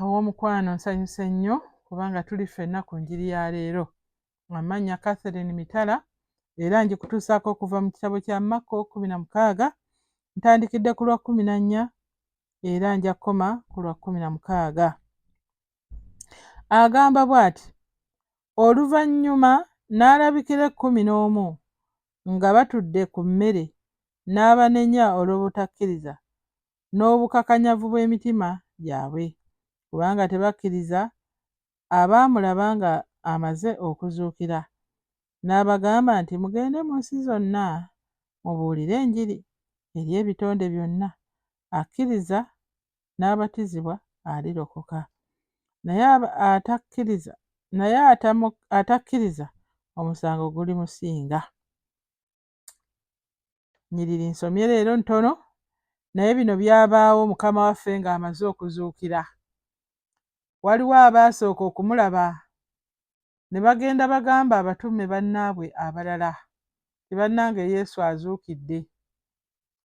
Owomukwano nsanyuse nnyo kubanga tuli ffenna ku njiri ya leero. Amannya Catherine Mitala era njikutuusaako okuva mu kitabo kya Makko 16, ntandikidde ku lwa 14 era nja kkoma ku lwa 16. Agamba bw'ati: oluvannyuma n'alabikira 11 nga batudde ku mmere n'abanenya olw'obutakkiriza n'obukakanyavu bw'emitima gyabwe, kubanga tebakkiriza abaamulaba nga amaze okuzuukira. N'abagamba nti, mugende mu nsi zonna mubuulire enjiri eri ebitonde byonna. Akkiriza n'abatizibwa alirokoka, naye atakkiriza omusango gulimusinga. Nnyiriri nsomye leero ntono, naye bino byabaawo Mukama waffe ng'amaze okuzuukira. Waliwo abaasooka okumulaba ne bagenda bagamba abatume bannaabwe abalala ti bannange Yesu azuukidde,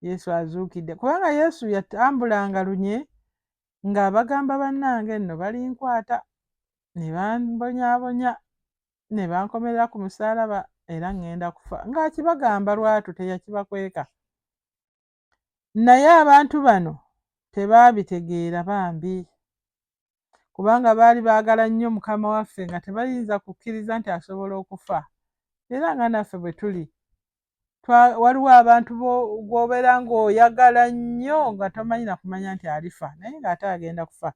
Yesu azuukidde. Kubanga Yesu yatambulanga lunye ng'abagamba bannange nno balinkwata, ne bambonyaabonya ne bankomerera ku musaalaba era ŋŋenda kufa, ng'akibagamba lwatu teyakibakweka. Naye abantu bano tebaabitegeera bambi, kubanga baali baagala nnyo Mukama waffe nga tebayinza kukkiriza nti asobola okufa. Era nga naffe bwe tuli, waliwo abantu gw'obeera ng'oyagala nnyo nga tomanyi na kumanya nti alifa naye ng'ate agenda kufa.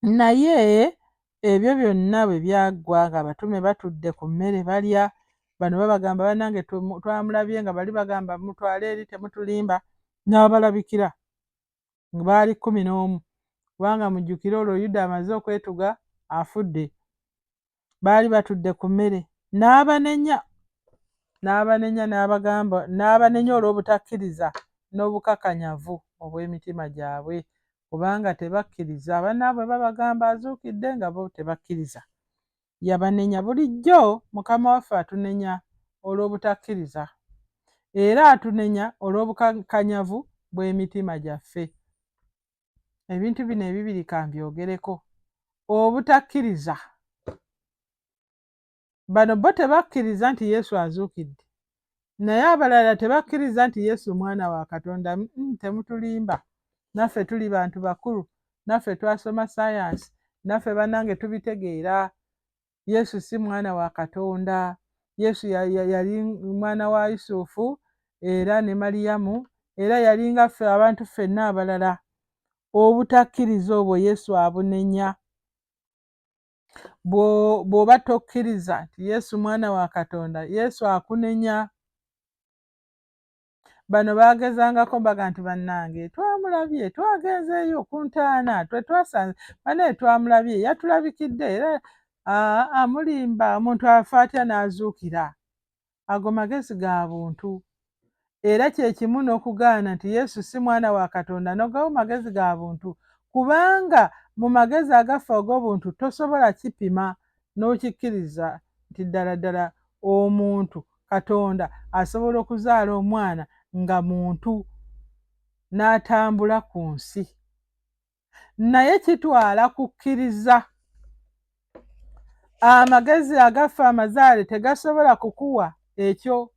Naye ebyo byonna bwe byaggwa ng'abatume batudde ku mmere balya, bano babagamba bannange twamulabye, nga bali bagamba mutwale eri temutulimba, n'abalabikira. Baali 11 kubanga mujjukire olwo Yuda amaze okwetuga afudde. Baali batudde ku mmere n'abanenya n'abagamba, n'abanenya olw'obutakkiriza n'obukakanyavu obw'emitima gyabwe, kubanga tebakkiriza. Bannaabwe babagamba azuukidde nga bo tebakkiriza. Yabanenya. Bulijjo Mukama waffe atunenya olw'obutakkiriza era atunenya olw'obukakanyavu bw'emitima gyaffe. Ebintu bino ebibiri kambyogereko. Obutakkiriza, bano bo tebakkiriza nti Yesu azuukidde, naye abalala tebakkiriza nti Yesu mwana wa Katonda. Temutulimba, naffe tuli bantu bakulu, naffe twasoma ssayansi, naffe bannange tubitegeera. Yesu si mwana wa Katonda. Yesu yali mwana wa Yusufu era ne Maliyamu, era yali nga ffe abantu ffenna abalala. Obutakkiriza obwo Yesu abunenya. Bw'oba tokkiriza nti Yesu mwana wa Katonda, Yesu akunenya. Bano baagezangako mbaga nti bannange twamulabye, twagenzeeyo ku ntaana, twasanze banaye twamulabye, yatulabikidde era amulimba. Omuntu afa atya n'azuukira? Ago magezi ga buntu. Era kye kimu n'okugaana nti Yesu si mwana wa Katonda, nogawo magezi ga buntu, kubanga mu magezi agaffe ag'obuntu tosobola kipima n'okikkiriza nti ddala ddala omuntu Katonda asobola okuzaala omwana nga muntu n'atambula ku nsi. Naye kitwala kukkiriza. Amagezi agaffe amazaale tegasobola kukuwa ekyo.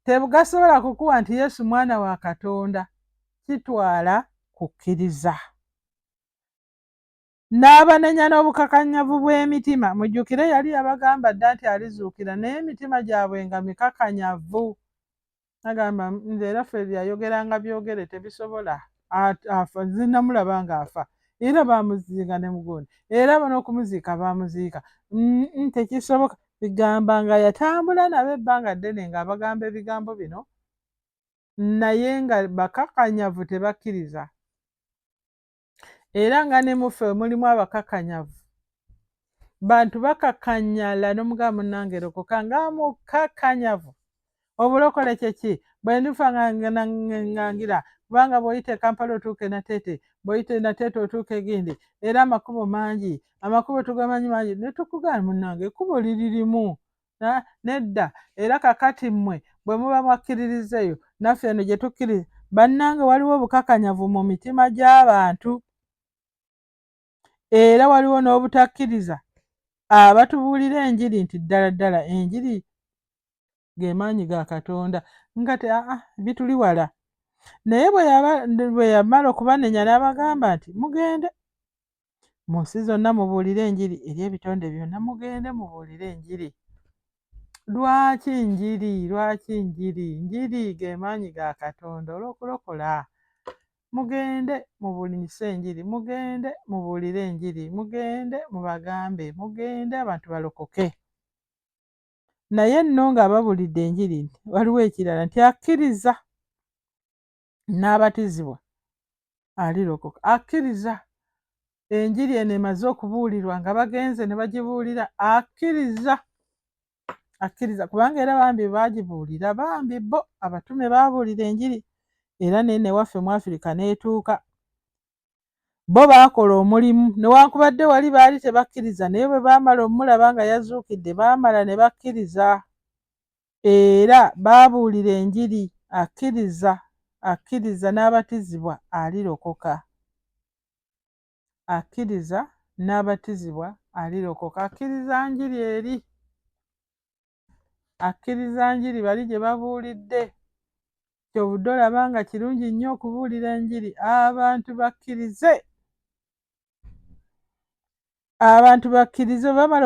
Tegasobola kukuwa nti Yesu mwana wa Katonda, kitwala kukkiriza. N'abanenya n'obukakanyavu bw'emitima. Mujjukire yali yabagamba dda nti alizuukira, naye emitima gyabwe nga mikakanyavu. Agamba nze era ffe yayogeranga byogere tebisobola, afa, zinamulaba ng'afa era baamuzinga ne mugundi, era n'okumuziika baamuziika. Tekisoboka. Bigamba nga yatambula nabo ebbanga ddene ng'abagamba ebigambo bino, naye nga bakakanyavu tebakkiriza. Era nga ne muffe mulimu abakakanyavu. Bantu bakakanyala n'omugamba munnange rokoka nga mukakanyavu. Obulokole kye ki? Bwe ndifa ngangira, kubanga bw'oyita e Kampala otuuke Nateete, bw'oyita Nateete otuuke Gindi, era amakubo mangi, amakubo tugamanyi mangi. Ne tukugamba munnange ekkubo liri limu. Nedda, era kakati mmwe bwe muba mwakkiririzeeyo naffe eno gye tukkiriza. Bannange waliwo obukakanyavu mu mitima gy'abantu. era waliwo n'obutakkiriza abatubuulira enjiri nti ddala ddala enjiri ge maanyi ga Katonda nga bituli wala. Naye bwe yamala okubanenya n'abagamba nti mugende mu nsi zonna mubuulire enjiri eri ebitonde byonna, mugende mubuulire enjiri. Lwaki njiri? Lwaki njiri? Njiri ge maanyi ga Katonda olw'okulokola. Mugende mubuulise enjiri, mugende mubuulire enjiri, mugende mubagambe, mugende abantu balokoke. Naye nno ng'ababuulidde enjiri waliwo ekirala nti akkiriza n'abatizibwa alirokoka. Akkiriza enjiri eno emaze okubuulirwa nga bagenze ne bagibuulira, akkiriza kubanga era bambi baagibuulira, bambi bo abatume baabuulira enjiri era nene waffe mu Afirika n'etuuka. Bo baakola omulimu newankubadde wali baali tebakkiriza, naye bwe baamala omulaba nga yazuukidde baamala ne bakkiriza era baabuulira enjiri. Akkiriza n'abatizibwa alirokoka. Akkiriza n'abatizibwa alirokoka. Akkiriza njiri eri, akkiriza njiri bali gye babuulidde. Kyovudde olaba nga kirungi nnyo okubuulira enjiri. Abantu bakkirize, abantu bakkirize, bamala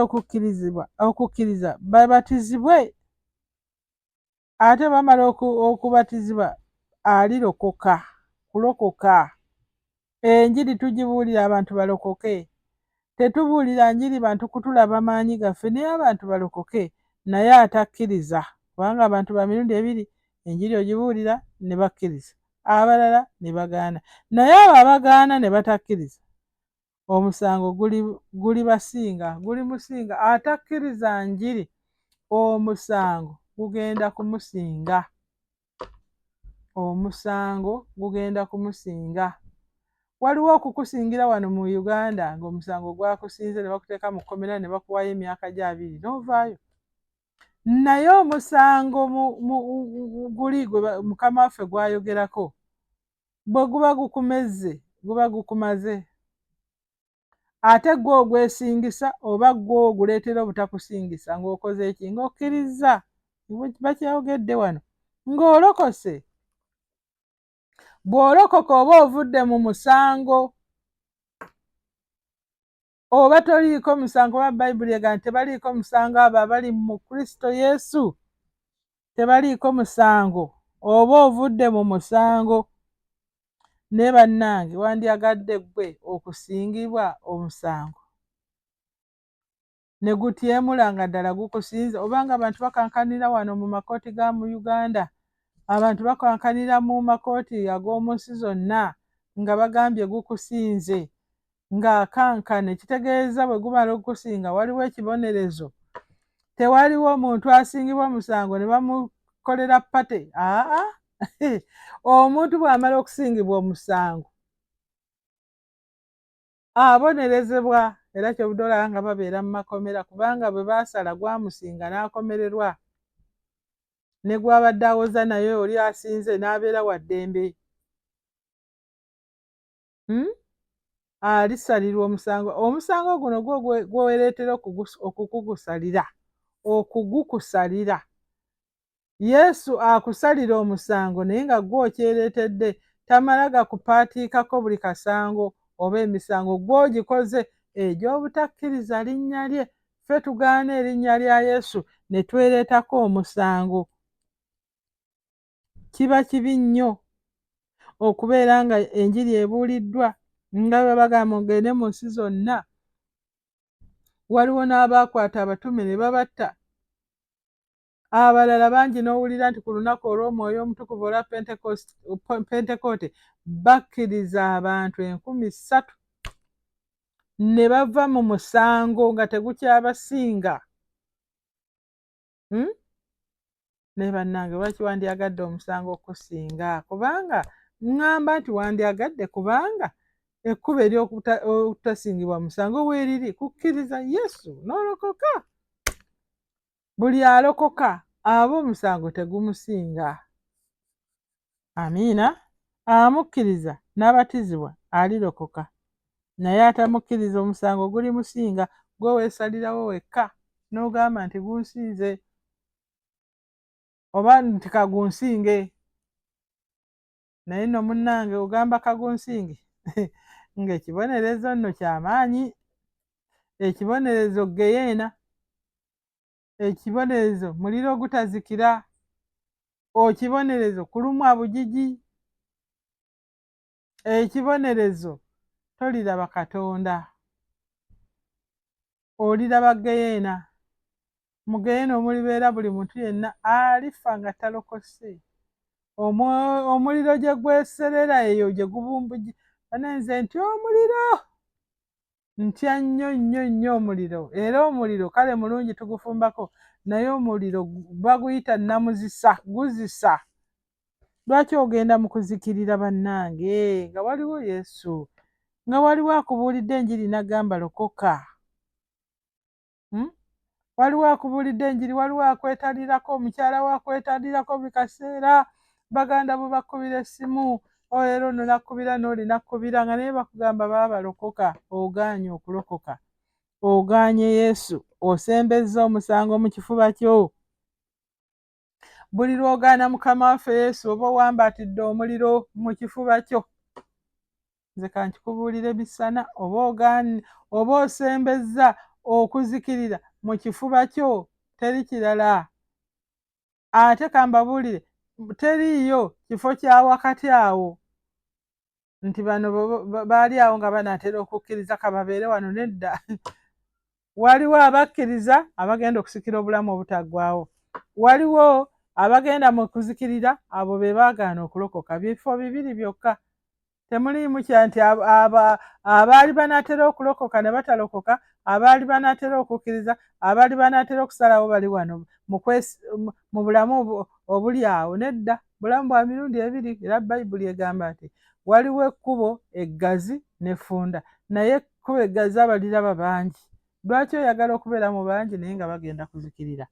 okukkiriza babatizibwe, ate bamala okubatizibwa alirokoka. Kulokoka enjiri tugibuulira abantu balokoke. Tetubuulira njiri bantu kutulaba maanyi gaffe, naye abantu balokoke. Naye atakkiriza, kubanga abantu ba mirundi ebiri, enjiri ogibuulira ne bakkiriza, abalala ne bagaana. Naye abo abagaana ne batakkiriza, omusango guli musinga. Atakkiriza njiri, omusango gugenda kumusinga. Omusango gugenda kumusinga. Waliwo okukusingira wano mu Uganda ng'omusango gwakusinze ne bakuteeka mu kkomera ne bakuwayo emyaka gye 2 n'ovaayo. Naye omusango guli gwe Mukama waffe gwayogerako bwe guba gukumezze, guba gukumaze, ate gwe ogwesingisa oba gwe oguleetera obutakusingisa ng'okoze eki? Ng'okkiriza. Bakyayogedde wano ng'olokose. Bw'olokoka oba ovudde mu musango oba toliiko musango, oba Bayibuli egamba nti tebaliiko musango abo abali mu Kristo Yesu, tebaliiko musango. Oba ovudde mu musango, ne bannange wandyagadde ggwe okusingibwa omusango ne gutyemula nga ddala gukusinze, obanga abantu bakankanira wano mu makooti ga mu Uganda, abantu bakankanira mu makooti ag'omu nsi zonna nga bagambye gukusinze, ng'akankana. Ekitegeeza bwe gumala okukusinga waliwo ekibonerezo. Tewaliwo omuntu asingibwa omusango ne bamukolera pate. Omuntu bw'amala okusingibwa omusango abonerezebwa, era kyobudde olaba nga babeera mu makomera, kubanga bwe baasala gwamusinga n'akomererwa, ne gwabadde awoza naye oli asinze n'abeera wa ddembe. Alisalirwa omusango. Omusango guno gweweereetera okugukusalira. Yesu akusalira omusango naye nga gwe okyereetedde, tamala gakupaatiikako buli kasango oba emisango gw'ogikoze egy'obutakkiriza linnya lye. Ffe tugaana erinnya lya Yesu ne twereetako omusango. Kiba kibi nnyo okubeera nga enjiri ebuuliddwa nga bwe bagamba mugende mu nsi zonna. Waliwo n'abaakwata abatume ne babatta. Abalala bangi n'owulira nti ku lunaku olw'Omwoyo Omutukuvu olwa Pentekote bakkiriza abantu 3,000 ne bava mu musango nga tegukyabasinga. Ne bannange lwaki wandyagadde omusango okusinga? Kubanga ŋŋamba nti wandyagadde kubanga ekkubo ery'okutasingibwa musango weeriri kukkiriza Yesu n'olokoka. Buli alokoka aba omusango tegumusinga. Amiina. Amukkiriza n'abatizibwa alirokoka. naye atamukkiriza omusango guli musinga, gwe weesalirawo wekka n'ogamba nti gunsiize oba nti kagunsinge. Naye nno munnange ogamba kagunsinge ng'ekibonerezo nno ky'amaanyi. Ekibonerezo geyeena, ekibonerezo muliro ogutazikira, ekibonerezo kulumwa bugigi, ekibonerezo toliraba Katonda, oliraba geyeena. Mu geyeena omulibeera buli muntu yenna alifa nga talokose. Omuliro gye gweserera eyo gye gubumbugi. Nze ntya omuliro, ntya nnyo nnyo nnyo omuliro, era omuliro kale mulungi tugufumbako, naye omuliro baguyita namuzisa, guzisa. Lwaki ogenda mu kuzikirira bannange nga waliwo Yesu, nga waliwo akubuulidde enjiri n'agamba lokoka? Waliwo akubuulidde enjiri, waliwo akwetalirako, omukyala we akwetalirako buli kaseera, baganda bo bakubira essimu, leero nno nakkubira n'oli nakkubira, nga naye bakugamba baaba lokoka. Ogaanye okulokoka, ogaanye Yesu, osembezza omusango mu kifuba kyo. Buli lw'ogaana Mukama waffe Yesu oba owambaatidde omuliro mu kifuba kyo. Nze kankikubuulire misana, oba osembezza okuzikirira mu kifuba kyo, teri kirala. Ate kambabuulire, teriiyo kifo kya wakati awo nti bano baali awo nga banaatera okukkiriza kababeere wano, nedda. Waliwo abakkiriza abagenda okusikira obulamu obutaggwaawo, waliwo abagenda mu kuzikirira, abo be baagaana okulokoka. Bifo bibiri byokka. Temuliimu kya nti abaali banaatera okulokoka ne batalokoka, abaali banaatera okukkiriza, abaali banaatera okusalawo bali wano mu bulamu obuli awo. Nedda, bulamu bwa mirundi ebiri, era Bayibuli egamba nti waliwo ekkubo eggazi n'effunda, naye ekkubo eggazi abaliraba bangi. Lwaki oyagala okubeera mu bangi naye nga bagenda kuzikirira?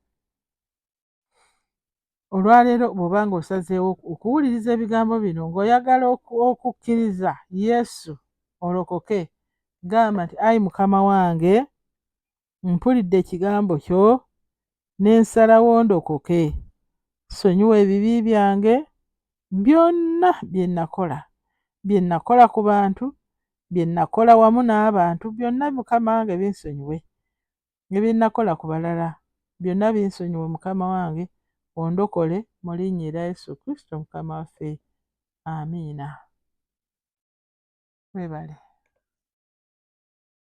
Olwaleero bw'oba ng'osazeewo okuwuliriza ebigambo bino ng'oyagala okukkiriza Yesu olokoke, gamba nti ayi Mukama wange, mpulidde ekigambo kyo n'ensalawo ndokoke. Sonyiwa ebibi byange byonna bye nakola ku bantu, bye nakola wamu n'abantu, byonna Mukama wange binsonyiwe. Ebye nakola ku balala byonna binsonyiwe Mukama wange, ondokole mu linnya erya Yesu Kristo Mukama waffe. Amiina. Weebale.